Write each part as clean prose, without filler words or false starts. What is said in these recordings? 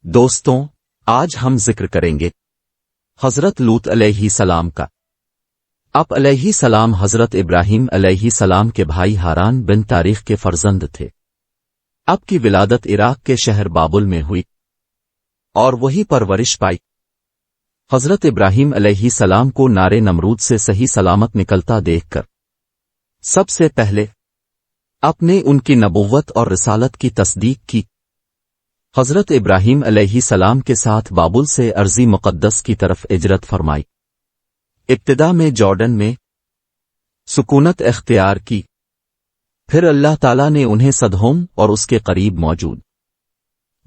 دوستوں، آج ہم ذکر کریں گے حضرت لوط علیہ السلام کا۔ اب علیہ السلام حضرت ابراہیم علیہ السلام کے بھائی ہاران بن تاریخ کے فرزند تھے۔ اب کی ولادت عراق کے شہر بابل میں ہوئی اور وہی پرورش پائی۔ حضرت ابراہیم علیہ السلام کو نارے نمرود سے صحیح سلامت نکلتا دیکھ کر سب سے پہلے اپنے ان کی نبوت اور رسالت کی تصدیق کی۔ حضرت ابراہیم علیہ السلام کے ساتھ بابل سے ارضی مقدس کی طرف ہجرت فرمائی۔ ابتدا میں جارڈن میں سکونت اختیار کی، پھر اللہ تعالیٰ نے انہیں سدوم اور اس کے قریب موجود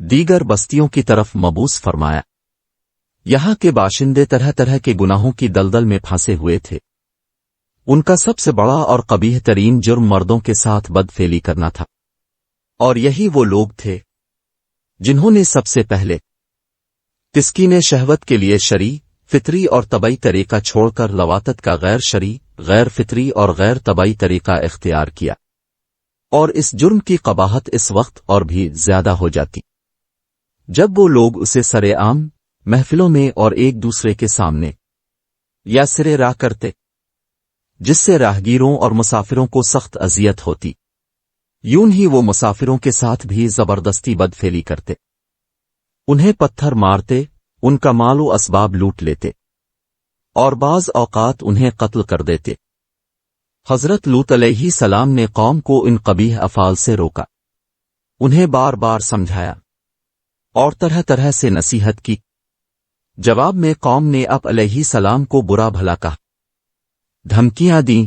دیگر بستیوں کی طرف مبعوث فرمایا۔ یہاں کے باشندے طرح طرح کے گناہوں کی دلدل میں پھنسے ہوئے تھے۔ ان کا سب سے بڑا اور قبیح ترین جرم مردوں کے ساتھ بدفعلی کرنا تھا، اور یہی وہ لوگ تھے جنہوں نے سب سے پہلے تسکین شہوت کے لیے شرعی، فطری اور طبعی طریقہ چھوڑ کر لواطت کا غیر شرعی، غیر فطری اور غیر طبعی طریقہ اختیار کیا، اور اس جرم کی قباحت اس وقت اور بھی زیادہ ہو جاتی جب وہ لوگ اسے سر عام محفلوں میں اور ایک دوسرے کے سامنے یا سرے راہ کرتے، جس سے راہگیروں اور مسافروں کو سخت اذیت ہوتی۔ یوں ہی وہ مسافروں کے ساتھ بھی زبردستی بدفعلی کرتے، انہیں پتھر مارتے، ان کا مال و اسباب لوٹ لیتے، اور بعض اوقات انہیں قتل کر دیتے۔ حضرت لوط علیہ السلام نے قوم کو ان قبیح افعال سے روکا، انہیں بار بار سمجھایا اور طرح طرح سے نصیحت کی۔ جواب میں قوم نے اب علیہ السلام کو برا بھلا کہا، دھمکیاں دیں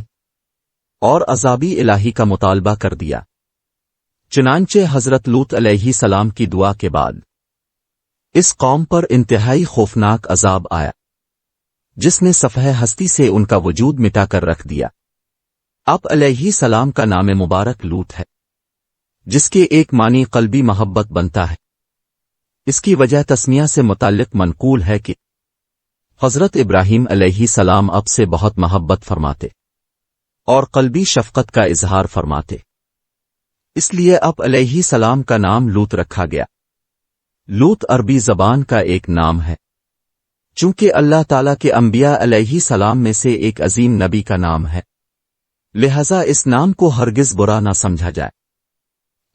اور عذابی الہی کا مطالبہ کر دیا۔ چنانچہ حضرت لوط علیہ السلام کی دعا کے بعد اس قوم پر انتہائی خوفناک عذاب آیا، جس نے صفحہ ہستی سے ان کا وجود مٹا کر رکھ دیا۔ اب علیہ السلام کا نام مبارک لوط ہے، جس کے ایک معنی قلبی محبت بنتا ہے۔ اس کی وجہ تسمیہ سے متعلق منقول ہے کہ حضرت ابراہیم علیہ السلام اب سے بہت محبت فرماتے اور قلبی شفقت کا اظہار فرماتے، اس لیے اب علیہ السلام کا نام لوط رکھا گیا۔ لوط عربی زبان کا ایک نام ہے، چونکہ اللہ تعالیٰ کے انبیاء علیہ السلام میں سے ایک عظیم نبی کا نام ہے، لہذا اس نام کو ہرگز برا نہ سمجھا جائے۔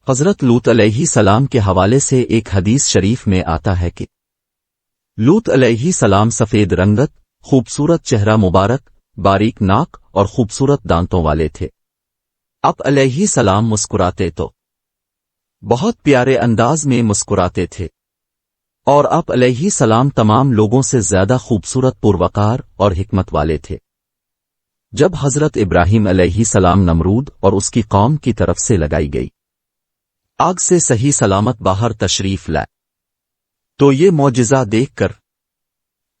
حضرت لوط علیہ السلام کے حوالے سے ایک حدیث شریف میں آتا ہے کہ لوط علیہ السلام سفید رنگت، خوبصورت چہرہ مبارک، باریک ناک اور خوبصورت دانتوں والے تھے۔ اب علیہ السلام مسکراتے تو بہت پیارے انداز میں مسکراتے تھے، اور اب علیہ السلام تمام لوگوں سے زیادہ خوبصورت، پروقار اور حکمت والے تھے۔ جب حضرت ابراہیم علیہ السلام نمرود اور اس کی قوم کی طرف سے لگائی گئی آگ سے صحیح سلامت باہر تشریف لائے، تو یہ معجزہ دیکھ کر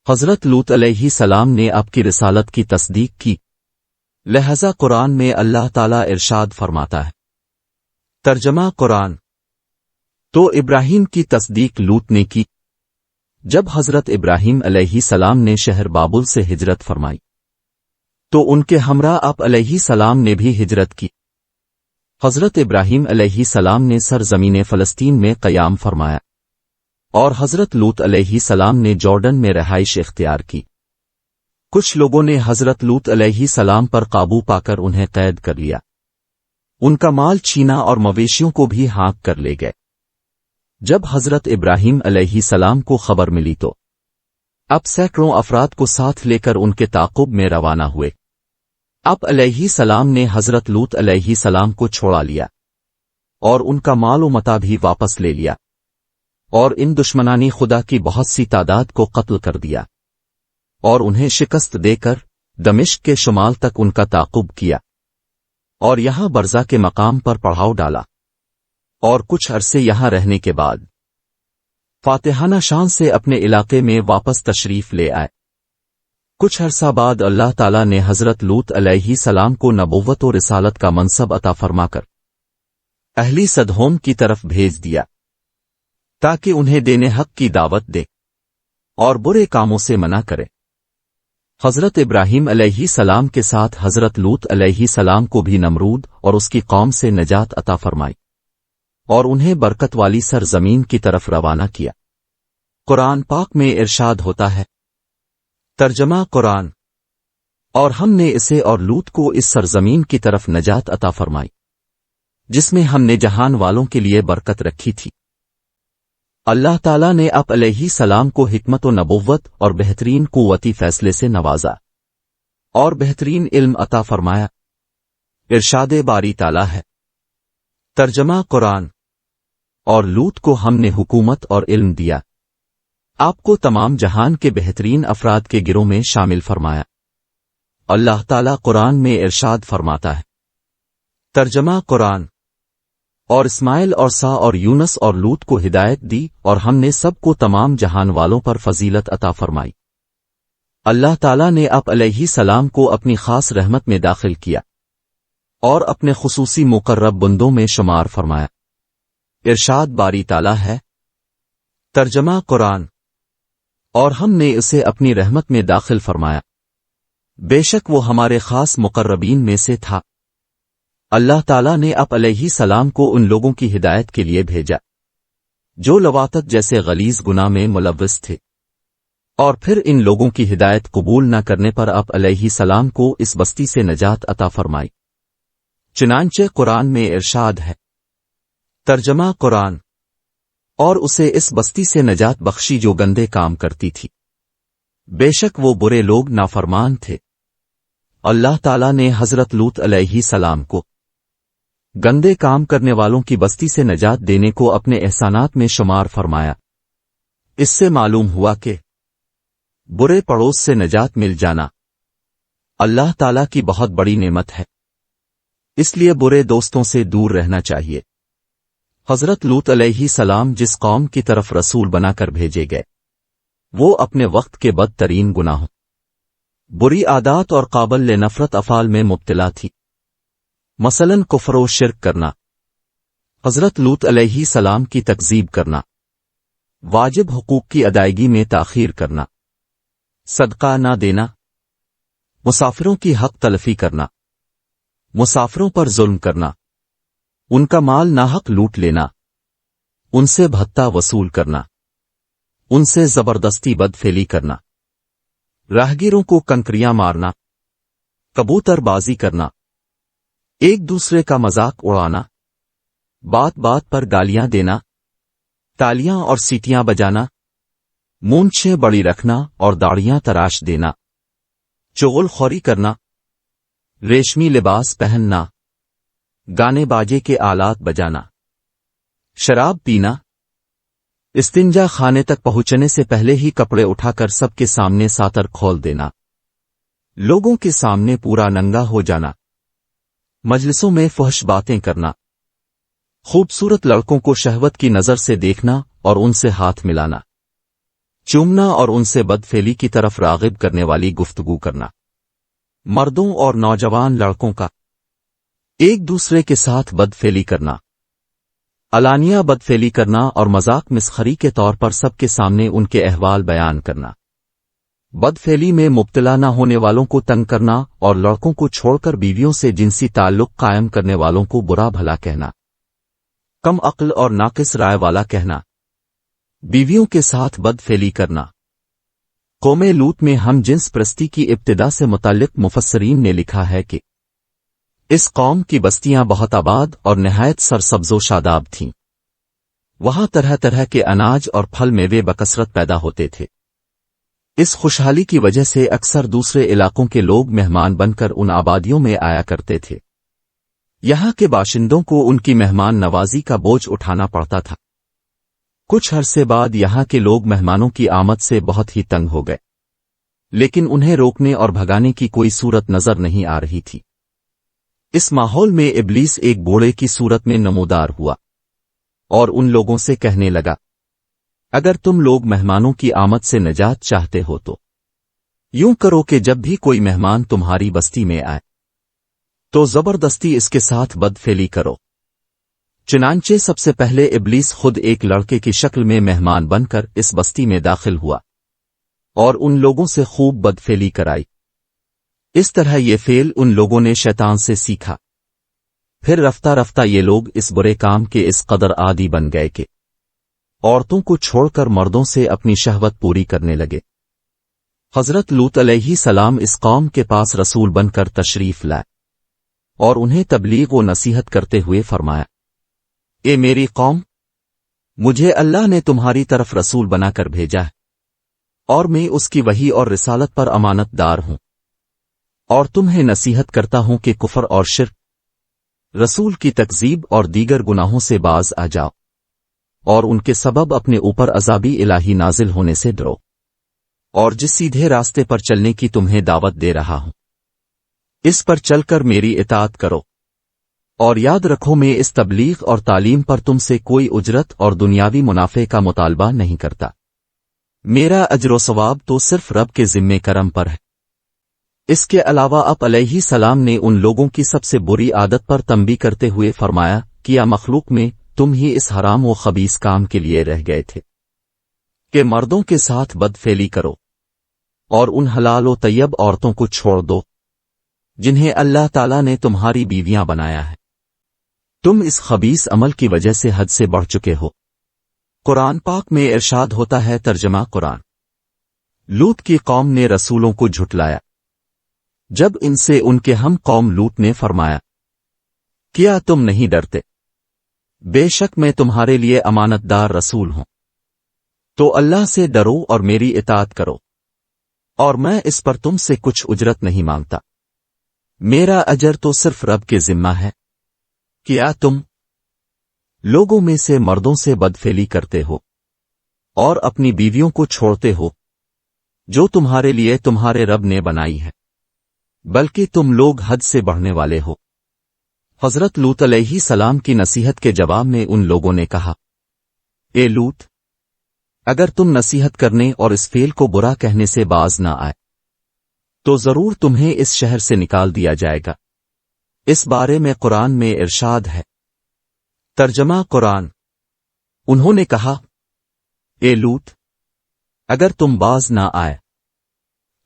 حضرت لوط علیہ السلام نے آپ کی رسالت کی تصدیق کی۔ لہذا قرآن میں اللہ تعالیٰ ارشاد فرماتا ہے، ترجمہ قرآن: تو ابراہیم کی تصدیق لوط نے کی۔ جب حضرت ابراہیم علیہ السلام نے شہر بابل سے ہجرت فرمائی تو ان کے ہمراہ آپ علیہ السلام نے بھی ہجرت کی۔ حضرت ابراہیم علیہ السلام نے سرزمین فلسطین میں قیام فرمایا، اور حضرت لوط علیہ السلام نے جارڈن میں رہائش اختیار کی۔ کچھ لوگوں نے حضرت لوط علیہ السلام پر قابو پا کر انہیں قید کر لیا، ان کا مال چھینا اور مویشیوں کو بھی ہانک کر لے گئے۔ جب حضرت ابراہیم علیہ السلام کو خبر ملی تو اب سینکڑوں افراد کو ساتھ لے کر ان کے تعاقب میں روانہ ہوئے۔ اب علیہ السلام نے حضرت لوط علیہ السلام کو چھوڑا لیا اور ان کا مال و متاع بھی واپس لے لیا، اور ان دشمنانی خدا کی بہت سی تعداد کو قتل کر دیا، اور انہیں شکست دے کر دمشق کے شمال تک ان کا تعاقب کیا، اور یہاں برزہ کے مقام پر پڑاؤ ڈالا، اور کچھ عرصے یہاں رہنے کے بعد فاتحانہ شان سے اپنے علاقے میں واپس تشریف لے آئے۔ کچھ عرصہ بعد اللہ تعالیٰ نے حضرت لوط علیہ السلام کو نبوت و رسالت کا منصب عطا فرما کر اہلی سدوم کی طرف بھیج دیا، تاکہ انہیں دین حق کی دعوت دے اور برے کاموں سے منع کرے۔ حضرت ابراہیم علیہ السلام کے ساتھ حضرت لوط علیہ السلام کو بھی نمرود اور اس کی قوم سے نجات عطا فرمائی، اور انہیں برکت والی سرزمین کی طرف روانہ کیا۔ قرآن پاک میں ارشاد ہوتا ہے، ترجمہ قرآن، اور ہم نے اسے اور لوط کو اس سرزمین کی طرف نجات عطا فرمائی جس میں ہم نے جہان والوں کے لیے برکت رکھی تھی۔ اللہ تعالیٰ نے آپ علیہ السلام کو حکمت و نبوت اور بہترین قوتی فیصلے سے نوازا اور بہترین علم عطا فرمایا۔ ارشاد باری تعالیٰ ہے، ترجمہ قرآن، اور لوط کو ہم نے حکومت اور علم دیا، آپ کو تمام جہان کے بہترین افراد کے گروہ میں شامل فرمایا۔ اللہ تعالیٰ قرآن میں ارشاد فرماتا ہے، ترجمہ قرآن، اور اسماعیل اور سا اور یونس اور لوط کو ہدایت دی اور ہم نے سب کو تمام جہان والوں پر فضیلت عطا فرمائی۔ اللہ تعالیٰ نے آپ علیہ السلام کو اپنی خاص رحمت میں داخل کیا اور اپنے خصوصی مقرب بندوں میں شمار فرمایا۔ ارشاد باری تعالیٰ ہے، ترجمہ قرآن، اور ہم نے اسے اپنی رحمت میں داخل فرمایا، بے شک وہ ہمارے خاص مقربین میں سے تھا۔ اللہ تعالیٰ نے آپ علیہ السلام کو ان لوگوں کی ہدایت کے لیے بھیجا جو لواطت جیسے غلیظ گناہ میں ملوث تھے، اور پھر ان لوگوں کی ہدایت قبول نہ کرنے پر آپ علیہ السلام کو اس بستی سے نجات عطا فرمائی۔ چنانچہ قرآن میں ارشاد ہے، ترجمہ قرآن، اور اسے اس بستی سے نجات بخشی جو گندے کام کرتی تھی، بے شک وہ برے لوگ نافرمان تھے۔ اللہ تعالیٰ نے حضرت لوط علیہ السلام کو گندے کام کرنے والوں کی بستی سے نجات دینے کو اپنے احسانات میں شمار فرمایا۔ اس سے معلوم ہوا کہ برے پڑوس سے نجات مل جانا اللہ تعالیٰ کی بہت بڑی نعمت ہے، اس لیے برے دوستوں سے دور رہنا چاہیے۔ حضرت لوط علیہ السلام جس قوم کی طرف رسول بنا کر بھیجے گئے وہ اپنے وقت کے بدترین گناہوں، بری عادات اور قابل نفرت افعال میں مبتلا تھی، مثلاً کفر و شرک کرنا، حضرت لوط علیہ السلام کی تکذیب کرنا، واجب حقوق کی ادائیگی میں تاخیر کرنا، صدقہ نہ دینا، مسافروں کی حق تلفی کرنا، مسافروں پر ظلم کرنا، ان کا مال ناحق لوٹ لینا، ان سے بھتہ وصول کرنا، ان سے زبردستی بدفعلی کرنا، راہگیروں کو کنکریاں مارنا، کبوتر بازی کرنا، ایک دوسرے کا مذاق اڑانا، بات بات پر گالیاں دینا، تالیاں اور سیٹیاں بجانا، مونچھیں بڑی رکھنا اور داڑیاں تراش دینا، چغل خوری کرنا، ریشمی لباس پہننا، گانے باجے کے آلات بجانا، شراب پینا، استنجا خانے تک پہنچنے سے پہلے ہی کپڑے اٹھا کر سب کے سامنے ساتر کھول دینا، لوگوں کے سامنے پورا ننگا ہو جانا، مجلسوں میں فحش باتیں کرنا، خوبصورت لڑکوں کو شہوت کی نظر سے دیکھنا اور ان سے ہاتھ ملانا، چومنا اور ان سے بدفعلی کی طرف راغب کرنے والی گفتگو کرنا، مردوں اور نوجوان لڑکوں کا ایک دوسرے کے ساتھ بدفعلی کرنا، علانیہ بدفعلی کرنا اور مذاق مسخری کے طور پر سب کے سامنے ان کے احوال بیان کرنا، بدفعلی میں مبتلا نہ ہونے والوں کو تنگ کرنا اور لڑکوں کو چھوڑ کر بیویوں سے جنسی تعلق قائم کرنے والوں کو برا بھلا کہنا، کم عقل اور ناقص رائے والا کہنا، بیویوں کے ساتھ بدفعلی کرنا۔ قوم لوط میں ہم جنس پرستی کی ابتدا سے متعلق مفسرین نے لکھا ہے کہ اس قوم کی بستیاں بہت آباد اور نہایت سرسبز و شاداب تھیں، وہاں طرح طرح کے اناج اور پھل میوے بکثرت پیدا ہوتے تھے۔ اس خوشحالی کی وجہ سے اکثر دوسرے علاقوں کے لوگ مہمان بن کر ان آبادیوں میں آیا کرتے تھے، یہاں کے باشندوں کو ان کی مہمان نوازی کا بوجھ اٹھانا پڑتا تھا۔ کچھ عرصے بعد یہاں کے لوگ مہمانوں کی آمد سے بہت ہی تنگ ہو گئے، لیکن انہیں روکنے اور بھگانے کی کوئی صورت نظر نہیں آ رہی تھی۔ اس ماحول میں ابلیس ایک بوڑھے کی صورت میں نمودار ہوا اور ان لوگوں سے کہنے لگا، اگر تم لوگ مہمانوں کی آمد سے نجات چاہتے ہو تو یوں کرو کہ جب بھی کوئی مہمان تمہاری بستی میں آئے تو زبردستی اس کے ساتھ بدفعلی کرو۔ چنانچہ سب سے پہلے ابلیس خود ایک لڑکے کی شکل میں مہمان بن کر اس بستی میں داخل ہوا اور ان لوگوں سے خوب بدفعلی کرائی۔ اس طرح یہ فعل ان لوگوں نے شیطان سے سیکھا۔ پھر رفتہ رفتہ یہ لوگ اس برے کام کے اس قدر عادی بن گئے کہ عورتوں کو چھوڑ کر مردوں سے اپنی شہوت پوری کرنے لگے۔ حضرت لوط علیہ السلام اس قوم کے پاس رسول بن کر تشریف لائے اور انہیں تبلیغ و نصیحت کرتے ہوئے فرمایا، اے میری قوم، مجھے اللہ نے تمہاری طرف رسول بنا کر بھیجا ہے اور میں اس کی وحی اور رسالت پر امانت دار ہوں، اور تمہیں نصیحت کرتا ہوں کہ کفر اور شرک، رسول کی تکذیب اور دیگر گناہوں سے باز آ جاؤ اور ان کے سبب اپنے اوپر عذابی الہی نازل ہونے سے ڈرو، اور جس سیدھے راستے پر چلنے کی تمہیں دعوت دے رہا ہوں اس پر چل کر میری اطاعت کرو، اور یاد رکھو میں اس تبلیغ اور تعلیم پر تم سے کوئی اجرت اور دنیاوی منافع کا مطالبہ نہیں کرتا، میرا اجر و ثواب تو صرف رب کے ذمہ کرم پر ہے۔ اس کے علاوہ آپ علیہ السلام نے ان لوگوں کی سب سے بری عادت پر تنبیہ کرتے ہوئے فرمایا، کیا مخلوق میں تم ہی اس حرام و خبیث کام کے لیے رہ گئے تھے کہ مردوں کے ساتھ بدفعلی کرو اور ان حلال و طیب عورتوں کو چھوڑ دو جنہیں اللہ تعالیٰ نے تمہاری بیویاں بنایا ہے، تم اس خبیث عمل کی وجہ سے حد سے بڑھ چکے ہو۔ قرآن پاک میں ارشاد ہوتا ہے، ترجمہ قرآن، لوط کی قوم نے رسولوں کو جھٹلایا جب ان سے ان کے ہم قوم لوط نے فرمایا، کیا تم نہیں ڈرتے؟ بے شک میں تمہارے لیے امانت دار رسول ہوں، تو اللہ سے ڈرو اور میری اطاعت کرو، اور میں اس پر تم سے کچھ اجرت نہیں مانگتا، میرا اجر تو صرف رب کے ذمہ ہے۔ کیا تم لوگوں میں سے مردوں سے بدفعلی کرتے ہو اور اپنی بیویوں کو چھوڑتے ہو جو تمہارے لیے تمہارے رب نے بنائی ہے، بلکہ تم لوگ حد سے بڑھنے والے ہو۔ حضرت لوط علیہ السلام کی نصیحت کے جواب میں ان لوگوں نے کہا، اے لوط، اگر تم نصیحت کرنے اور اس فعل کو برا کہنے سے باز نہ آئے تو ضرور تمہیں اس شہر سے نکال دیا جائے گا۔ اس بارے میں قرآن میں ارشاد ہے، ترجمہ قرآن، انہوں نے کہا، اے لوط، اگر تم باز نہ آئے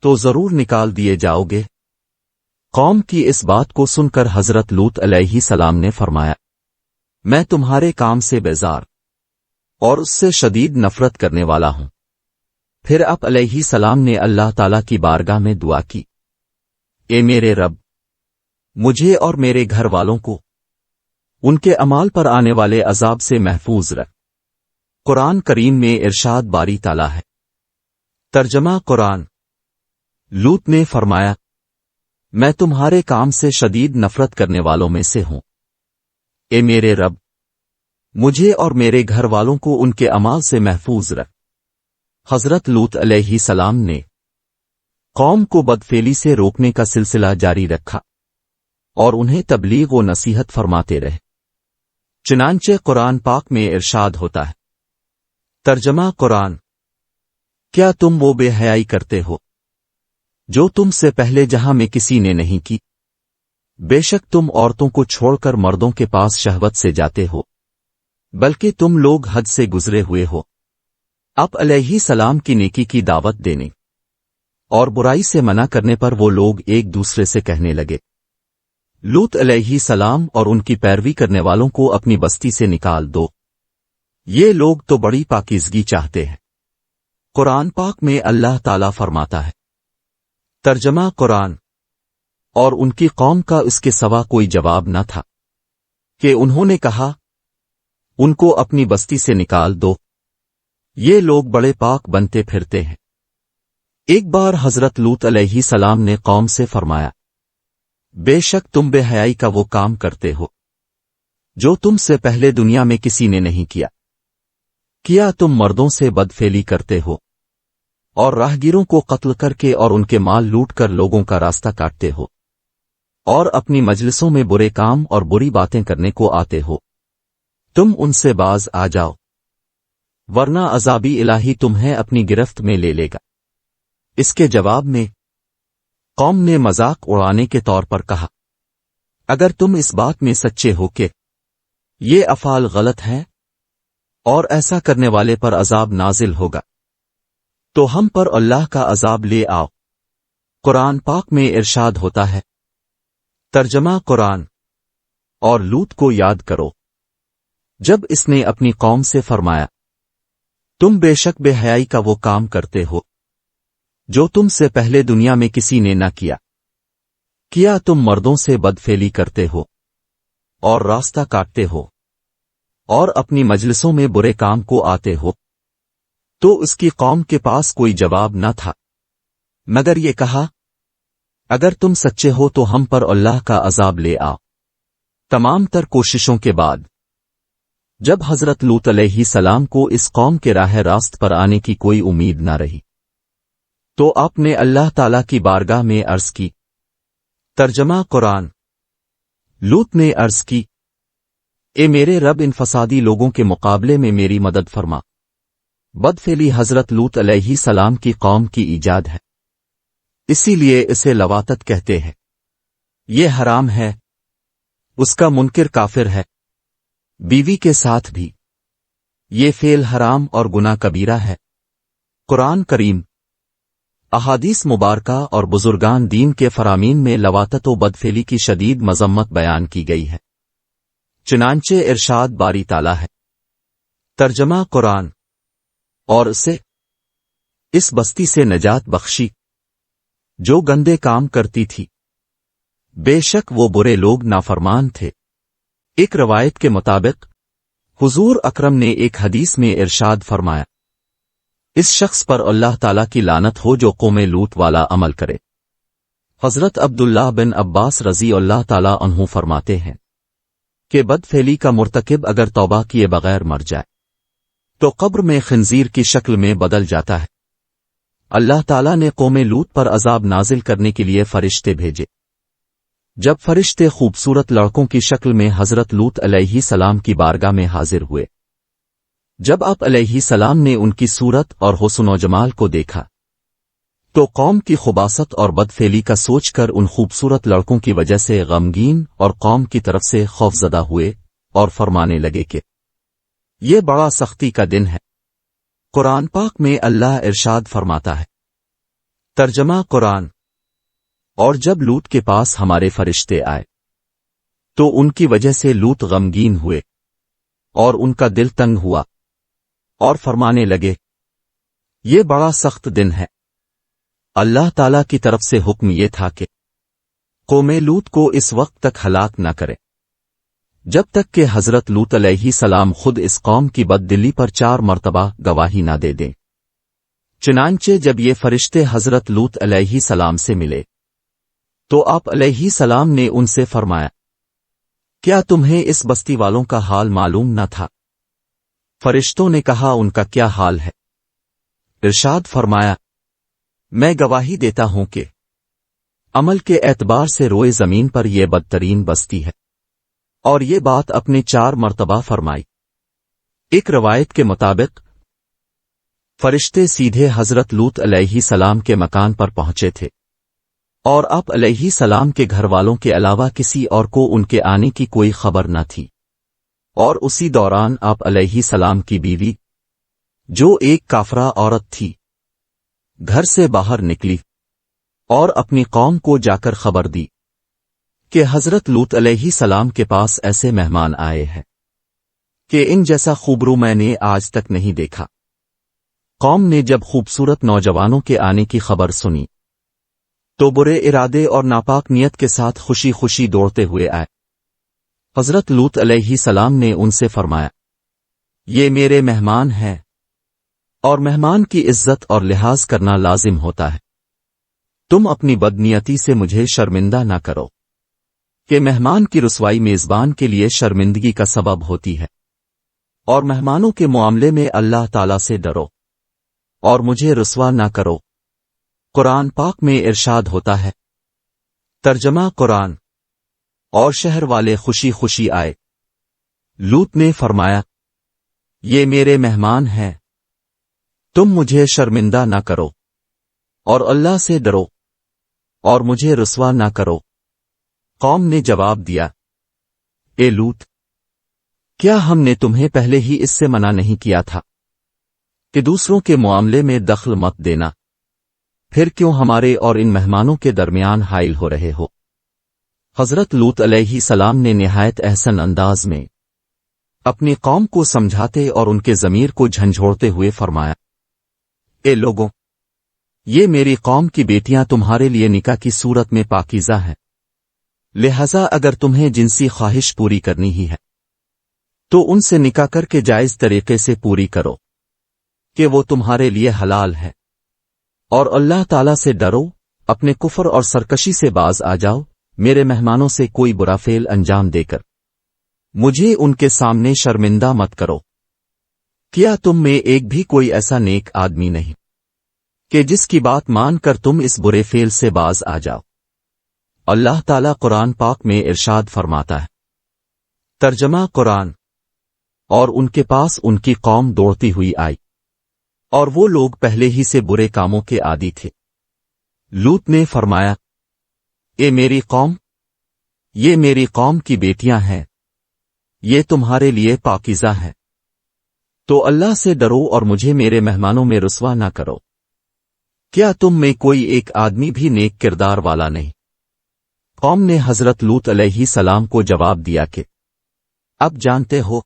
تو ضرور نکال دیے جاؤ گے۔ قوم کی اس بات کو سن کر حضرت لوط علیہ السلام نے فرمایا، میں تمہارے کام سے بیزار اور اس سے شدید نفرت کرنے والا ہوں۔ پھر آپ علیہ السلام نے اللہ تعالیٰ کی بارگاہ میں دعا کی، اے میرے رب، مجھے اور میرے گھر والوں کو ان کے اعمال پر آنے والے عذاب سے محفوظ رکھ۔ قرآن کریم میں ارشاد باری تعالیٰ ہے، ترجمہ قرآن، لوط نے فرمایا، میں تمہارے کام سے شدید نفرت کرنے والوں میں سے ہوں۔ اے میرے رب، مجھے اور میرے گھر والوں کو ان کے اعمال سے محفوظ رکھ۔ حضرت لوط علیہ السلام نے قوم کو بدفعلی سے روکنے کا سلسلہ جاری رکھا اور انہیں تبلیغ و نصیحت فرماتے رہے۔ چنانچہ قرآن پاک میں ارشاد ہوتا ہے، ترجمہ قرآن، کیا تم وہ بے حیائی کرتے ہو جو تم سے پہلے جہاں میں کسی نے نہیں کی؟ بے شک تم عورتوں کو چھوڑ کر مردوں کے پاس شہوت سے جاتے ہو، بلکہ تم لوگ حد سے گزرے ہوئے ہو۔ آپ علیہ السلام کی نیکی کی دعوت دینے اور برائی سے منع کرنے پر وہ لوگ ایک دوسرے سے کہنے لگے، لوط علیہ السلام اور ان کی پیروی کرنے والوں کو اپنی بستی سے نکال دو، یہ لوگ تو بڑی پاکیزگی چاہتے ہیں۔ قرآن پاک میں اللہ تعالیٰ فرماتا ہے، ترجمہ قرآن، اور ان کی قوم کا اس کے سوا کوئی جواب نہ تھا کہ انہوں نے کہا، ان کو اپنی بستی سے نکال دو، یہ لوگ بڑے پاک بنتے پھرتے ہیں۔ ایک بار حضرت لوط علیہ السلام نے قوم سے فرمایا، بے شک تم بے حیائی کا وہ کام کرتے ہو جو تم سے پہلے دنیا میں کسی نے نہیں کیا۔ کیا تم مردوں سے بدفعلی کرتے ہو اور راہگیروں کو قتل کر کے اور ان کے مال لوٹ کر لوگوں کا راستہ کاٹتے ہو اور اپنی مجلسوں میں برے کام اور بری باتیں کرنے کو آتے ہو؟ تم ان سے باز آ جاؤ، ورنہ عذابی الہی تمہیں اپنی گرفت میں لے لے گا۔ اس کے جواب میں قوم نے مذاق اڑانے کے طور پر کہا، اگر تم اس بات میں سچے ہو کہ یہ افعال غلط ہیں اور ایسا کرنے والے پر عذاب نازل ہوگا تو ہم پر اللہ کا عذاب لے آؤ۔ قرآن پاک میں ارشاد ہوتا ہے، ترجمہ قرآن، اور لوط کو یاد کرو جب اس نے اپنی قوم سے فرمایا، تم بے شک بے حیائی کا وہ کام کرتے ہو جو تم سے پہلے دنیا میں کسی نے نہ کیا تم مردوں سے بدفعلی کرتے ہو اور راستہ کاٹتے ہو اور اپنی مجلسوں میں برے کام کو آتے ہو۔ تو اس کی قوم کے پاس کوئی جواب نہ تھا مگر یہ کہا، اگر تم سچے ہو تو ہم پر اللہ کا عذاب لے آؤ۔ تمام تر کوششوں کے بعد جب حضرت لوط علیہ السلام کو اس قوم کے راہ راست پر آنے کی کوئی امید نہ رہی تو آپ نے اللہ تعالیٰ کی بارگاہ میں عرض کی۔ ترجمہ قرآن۔ لوط نے عرض کی، اے میرے رب، ان فسادی لوگوں کے مقابلے میں میری مدد فرما۔ بدفعلی حضرت لوط علیہ السلام کی قوم کی ایجاد ہے، اسی لیے اسے لواطت کہتے ہیں۔ یہ حرام ہے، اس کا منکر کافر ہے، بیوی کے ساتھ بھی یہ فعل حرام اور گناہ کبیرہ ہے۔ قرآن کریم، احادیث مبارکہ اور بزرگان دین کے فرامین میں لواطت و بدفعلی کی شدید مذمت بیان کی گئی ہے۔ چنانچہ ارشاد باری تعالیٰ ہے۔ ترجمہ قرآن، اور اسے اس بستی سے نجات بخشی جو گندے کام کرتی تھی، بے شک وہ برے لوگ نافرمان تھے۔ ایک روایت کے مطابق حضور اکرم نے ایک حدیث میں ارشاد فرمایا، اس شخص پر اللہ تعالیٰ کی لعنت ہو جو قوم لوط والا عمل کرے۔ حضرت عبداللہ بن عباس رضی اللہ تعالیٰ عنہ فرماتے ہیں کہ بدفعلی کا مرتکب اگر توبہ کیے بغیر مر جائے تو قبر میں خنزیر کی شکل میں بدل جاتا ہے۔ اللہ تعالیٰ نے قوم لوط پر عذاب نازل کرنے کے لیے فرشتے بھیجے۔ جب فرشتے خوبصورت لڑکوں کی شکل میں حضرت لوط علیہ السلام کی بارگاہ میں حاضر ہوئے، جب آپ علیہ السلام نے ان کی صورت اور حسن و جمال کو دیکھا تو قوم کی خباثت اور بدفعلی کا سوچ کر ان خوبصورت لڑکوں کی وجہ سے غمگین اور قوم کی طرف سے خوفزدہ ہوئے اور فرمانے لگے کہ یہ بڑا سختی کا دن ہے۔ قرآن پاک میں اللہ ارشاد فرماتا ہے۔ ترجمہ قرآن، اور جب لوط کے پاس ہمارے فرشتے آئے تو ان کی وجہ سے لوط غمگین ہوئے اور ان کا دل تنگ ہوا اور فرمانے لگے یہ بڑا سخت دن ہے۔ اللہ تعالیٰ کی طرف سے حکم یہ تھا کہ قوم لوط کو اس وقت تک ہلاک نہ کرے جب تک کہ حضرت لوط علیہ السلام خود اس قوم کی بد دلی پر 4 مرتبہ گواہی نہ دے دیں۔ چنانچہ جب یہ فرشتے حضرت لوط علیہ السلام سے ملے تو آپ علیہ السلام نے ان سے فرمایا، کیا تمہیں اس بستی والوں کا حال معلوم نہ تھا؟ فرشتوں نے کہا، ان کا کیا حال ہے؟ ارشاد فرمایا، میں گواہی دیتا ہوں کہ عمل کے اعتبار سے روئے زمین پر یہ بدترین بستی ہے، اور یہ بات اپنے 4 مرتبہ فرمائی۔ ایک روایت کے مطابق فرشتے سیدھے حضرت لوط علیہ السلام کے مکان پر پہنچے تھے اور آپ علیہ السلام کے گھر والوں کے علاوہ کسی اور کو ان کے آنے کی کوئی خبر نہ تھی، اور اسی دوران آپ علیہ السلام کی بیوی جو ایک کافرہ عورت تھی گھر سے باہر نکلی اور اپنی قوم کو جا کر خبر دی کہ حضرت لوط علیہ السلام کے پاس ایسے مہمان آئے ہیں کہ ان جیسا خوبرو میں نے آج تک نہیں دیکھا۔ قوم نے جب خوبصورت نوجوانوں کے آنے کی خبر سنی تو برے ارادے اور ناپاک نیت کے ساتھ خوشی خوشی دوڑتے ہوئے آئے۔ حضرت لوط علیہ السلام نے ان سے فرمایا، یہ میرے مہمان ہیں اور مہمان کی عزت اور لحاظ کرنا لازم ہوتا ہے۔ تم اپنی بدنیتی سے مجھے شرمندہ نہ کرو کہ مہمان کی رسوائی میزبان کے لیے شرمندگی کا سبب ہوتی ہے، اور مہمانوں کے معاملے میں اللہ تعالیٰ سے ڈرو اور مجھے رسوا نہ کرو۔ قرآن پاک میں ارشاد ہوتا ہے۔ ترجمہ قرآن، اور شہر والے خوشی خوشی آئے۔ لوط نے فرمایا، یہ میرے مہمان ہیں، تم مجھے شرمندہ نہ کرو اور اللہ سے ڈرو اور مجھے رسوا نہ کرو۔ قوم نے جواب دیا، اے لوط، کیا ہم نے تمہیں پہلے ہی اس سے منع نہیں کیا تھا کہ دوسروں کے معاملے میں دخل مت دینا؟ پھر کیوں ہمارے اور ان مہمانوں کے درمیان حائل ہو رہے ہو؟ حضرت لوط علیہ السلام نے نہایت احسن انداز میں اپنی قوم کو سمجھاتے اور ان کے ضمیر کو جھنجھوڑتے ہوئے فرمایا، اے لوگوں، یہ میری قوم کی بیٹیاں تمہارے لیے نکاح کی صورت میں پاکیزہ ہیں، لہذا اگر تمہیں جنسی خواہش پوری کرنی ہی ہے تو ان سے نکاح کر کے جائز طریقے سے پوری کرو کہ وہ تمہارے لیے حلال ہے، اور اللہ تعالیٰ سے ڈرو، اپنے کفر اور سرکشی سے باز آ جاؤ، میرے مہمانوں سے کوئی برا فعل انجام دے کر مجھے ان کے سامنے شرمندہ مت کرو۔ کیا تم میں ایک بھی کوئی ایسا نیک آدمی نہیں کہ جس کی بات مان کر تم اس برے فعل سے باز آ جاؤ؟ اللہ تعالیٰ قرآن پاک میں ارشاد فرماتا ہے، ترجمہ قرآن، اور ان کے پاس ان کی قوم دوڑتی ہوئی آئی، اور وہ لوگ پہلے ہی سے برے کاموں کے عادی تھے۔ لوط نے فرمایا، اے میری قوم، یہ میری قوم کی بیٹیاں ہیں، یہ تمہارے لیے پاکیزہ ہیں، تو اللہ سے ڈرو اور مجھے میرے مہمانوں میں رسوا نہ کرو۔ کیا تم میں کوئی ایک آدمی بھی نیک کردار والا نہیں؟ قوم نے حضرت لوط علیہ السلام کو جواب دیا کہ اب جانتے ہو،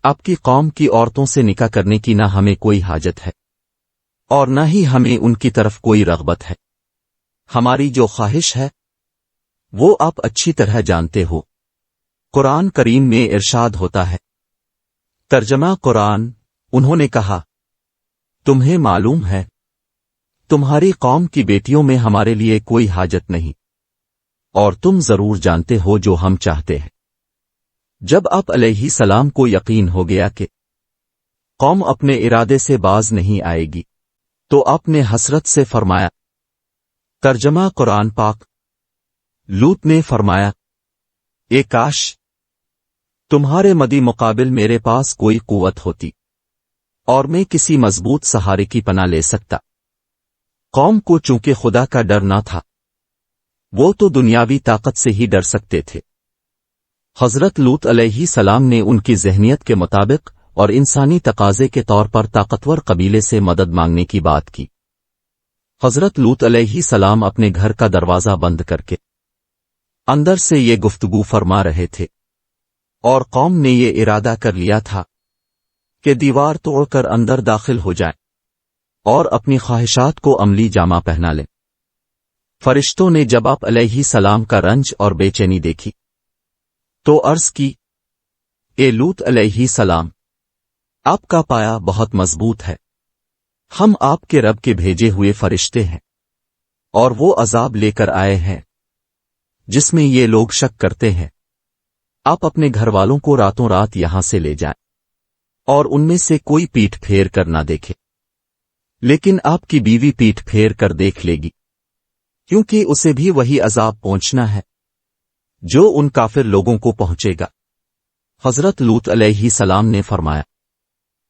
آپ کی قوم کی عورتوں سے نکاح کرنے کی نہ ہمیں کوئی حاجت ہے اور نہ ہی ہمیں ان کی طرف کوئی رغبت ہے، ہماری جو خواہش ہے وہ آپ اچھی طرح جانتے ہو۔ قرآن کریم میں ارشاد ہوتا ہے، ترجمہ قرآن، انہوں نے کہا، تمہیں معلوم ہے تمہاری قوم کی بیٹیوں میں ہمارے لیے کوئی حاجت نہیں، اور تم ضرور جانتے ہو جو ہم چاہتے ہیں۔ جب آپ علیہ السلام کو یقین ہو گیا کہ قوم اپنے ارادے سے باز نہیں آئے گی تو آپ نے حسرت سے فرمایا، ترجمہ قرآن پاک، لوط نے فرمایا، اے کاش تمہارے مدی مقابل میرے پاس کوئی قوت ہوتی اور میں کسی مضبوط سہارے کی پناہ لے سکتا۔ قوم کو چونکہ خدا کا ڈر نہ تھا، وہ تو دنیاوی طاقت سے ہی ڈر سکتے تھے۔ حضرت لوط علیہ السلام نے ان کی ذہنیت کے مطابق اور انسانی تقاضے کے طور پر طاقتور قبیلے سے مدد مانگنے کی بات کی۔ حضرت لوط علیہ السلام اپنے گھر کا دروازہ بند کر کے اندر سے یہ گفتگو فرما رہے تھے، اور قوم نے یہ ارادہ کر لیا تھا کہ دیوار توڑ کر اندر داخل ہو جائیں اور اپنی خواہشات کو عملی جامہ پہنا لیں۔ فرشتوں نے جب آپ علیہ السلام کا رنج اور بے چینی دیکھی تو عرض کی، اے لوط علیہ السلام، آپ کا پایا بہت مضبوط ہے، ہم آپ کے رب کے بھیجے ہوئے فرشتے ہیں، اور وہ عذاب لے کر آئے ہیں جس میں یہ لوگ شک کرتے ہیں۔ آپ اپنے گھر والوں کو راتوں رات یہاں سے لے جائیں اور ان میں سے کوئی پیٹھ پھیر کر نہ دیکھے، لیکن آپ کی بیوی پیٹھ پھیر کر دیکھ لے گی، کیونکہ اسے بھی وہی عذاب پہنچنا ہے جو ان کافر لوگوں کو پہنچے گا۔ حضرت لوط علیہ السلام نے فرمایا،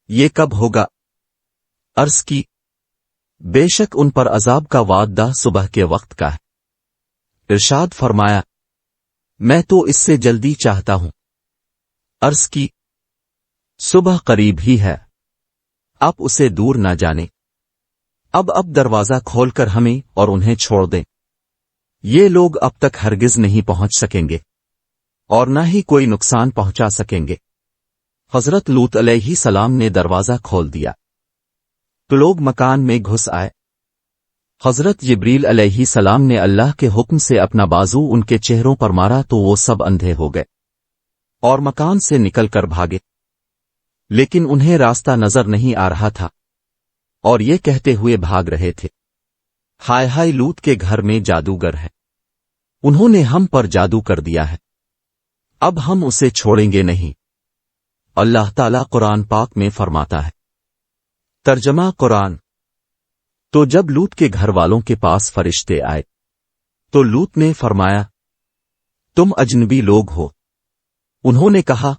یہ کب ہوگا؟ عرض کی، بے شک ان پر عذاب کا وعدہ صبح کے وقت کا ہے۔ ارشاد فرمایا، میں تو اس سے جلدی چاہتا ہوں۔ عرض کی، صبح قریب ہی ہے، آپ اسے دور نہ جانے۔ اب دروازہ کھول کر ہمیں اور انہیں چھوڑ دیں، یہ لوگ اب تک ہرگز نہیں پہنچ سکیں گے اور نہ ہی کوئی نقصان پہنچا سکیں گے۔ حضرت لوط علیہ السلام نے دروازہ کھول دیا تو لوگ مکان میں گھس آئے۔ حضرت جبریل علیہ السلام نے اللہ کے حکم سے اپنا بازو ان کے چہروں پر مارا تو وہ سب اندھے ہو گئے اور مکان سے نکل کر بھاگے، لیکن انہیں راستہ نظر نہیں آ رہا تھا اور یہ کہتے ہوئے بھاگ رہے تھے، ہائے ہائے، لوط کے گھر میں جادوگر ہے، انہوں نے ہم پر جادو کر دیا ہے، اب ہم اسے چھوڑیں گے نہیں۔ اللہ تعالیٰ قرآن پاک میں فرماتا ہے، ترجمہ قرآن، تو جب لوط کے گھر والوں کے پاس فرشتے آئے تو لوط نے فرمایا، تم اجنبی لوگ ہو؟ انہوں نے کہا،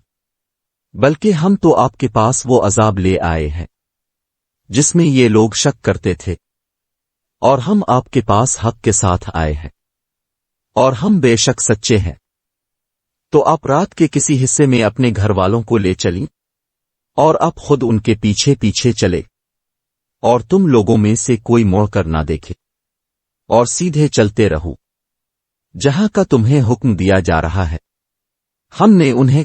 بلکہ ہم تو آپ کے پاس وہ عذاب لے آئے ہیں جس میں یہ لوگ شک کرتے تھے، اور ہم آپ کے پاس حق کے ساتھ آئے ہیں، اور ہم بے شک سچے ہیں۔ تو آپ رات کے کسی حصے میں اپنے گھر والوں کو لے چلیں اور آپ خود ان کے پیچھے پیچھے چلے، اور تم لوگوں میں سے کوئی موڑ کر نہ دیکھے، اور سیدھے چلتے رہو جہاں کا تمہیں حکم دیا جا رہا ہے۔ ہم نے انہیں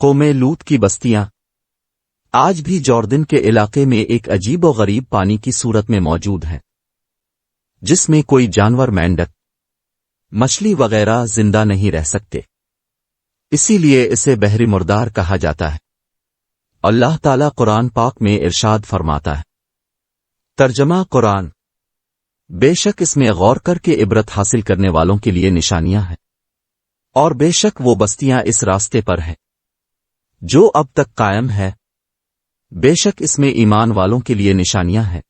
قوم لوط کی بستیاں آج بھی جوردن کے علاقے میں ایک عجیب و غریب پانی کی صورت میں موجود ہیں، جس میں کوئی جانور، مینڈک، مچھلی وغیرہ زندہ نہیں رہ سکتے، اسی لیے اسے بحری مردار کہا جاتا ہے۔ اللہ تعالیٰ قرآن پاک میں ارشاد فرماتا ہے، ترجمہ قرآن: بے شک اس میں غور کر کے عبرت حاصل کرنے والوں کے لیے نشانیاں ہیں، اور بے شک وہ بستیاں اس راستے پر ہیں جو اب تک قائم ہے، بے شک اس میں ایمان والوں کے لیے نشانیاں ہیں۔